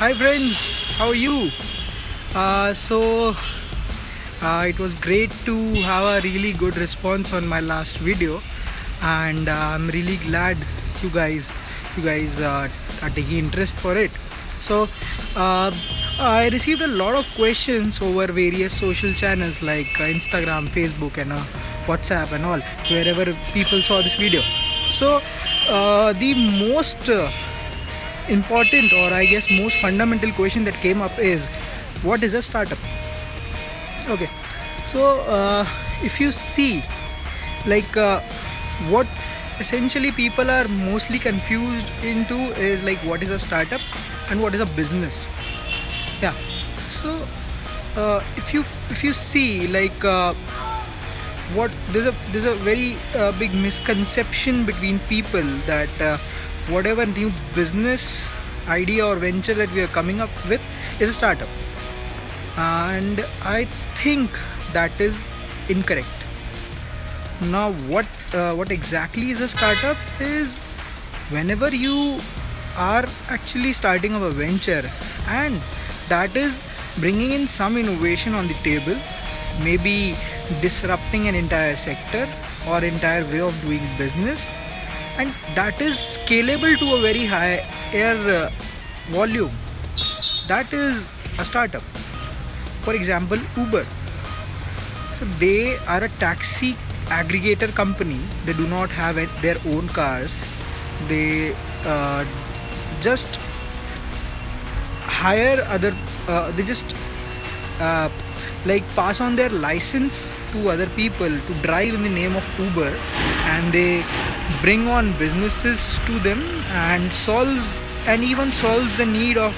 Hi friends, how are you? It was great to have a really good response on my last video, and I'm really glad you guys are taking interest for it. So I received a lot of questions over various social channels like Instagram, Facebook, and WhatsApp and all, wherever people saw this video. So the most important, or I guess most fundamental question that came up is, what is a startup? Okay, so if you see, what essentially people are mostly confused into is like, what is a startup and what is a business? Yeah. So if you see, what there's a very big misconception between people that whatever new business idea or venture that we are coming up with is a startup, and I think that is incorrect. Now what exactly is a startup is whenever you are actually starting up a venture and that is bringing in some innovation on the table, maybe disrupting an entire sector or entire way of doing business, and that is scalable to a very higher volume. That is a startup. For example, Uber. So they are a taxi aggregator company. They do not have their own cars. They just hire other. They just pass on their license to other people to drive in the name of Uber, and they bring on businesses to them and even solves the need of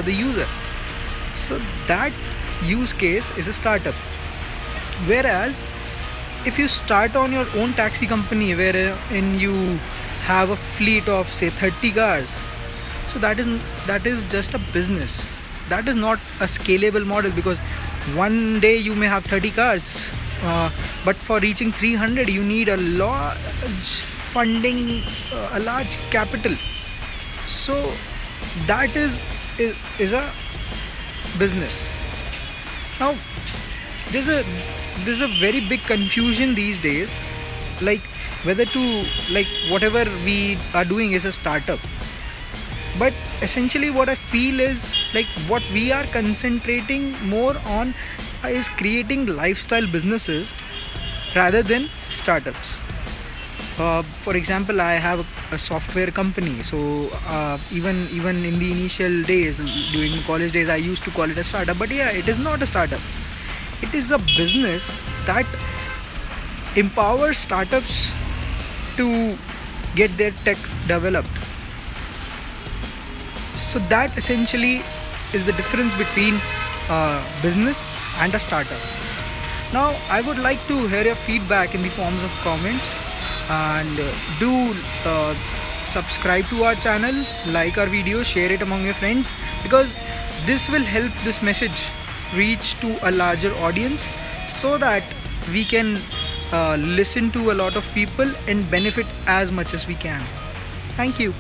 the user. So that use case is a startup. Whereas if you start on your own taxi company wherein you have a fleet of say 30 cars, so that is just a business. That is not a scalable model, because one day you may have 30 cars, but for reaching 300 you need a large funding, a large capital. So that is a business. Now there's a very big confusion these days, like whether to, whatever we are doing is a startup. But essentially what I feel is, what we are concentrating more on is creating lifestyle businesses rather than startups. For example, I have a software company. So even in the initial days during college days, I used to call it a startup. But yeah, it is not a startup. It is a business that empowers startups to get their tech developed. So that essentially is the difference between business and a startup. Now I would like to hear your feedback in the forms of comments, and do subscribe to our channel, like our video, share it among your friends, because this will help this message reach to a larger audience, so that we can listen to a lot of people and benefit as much as we can. Thank you.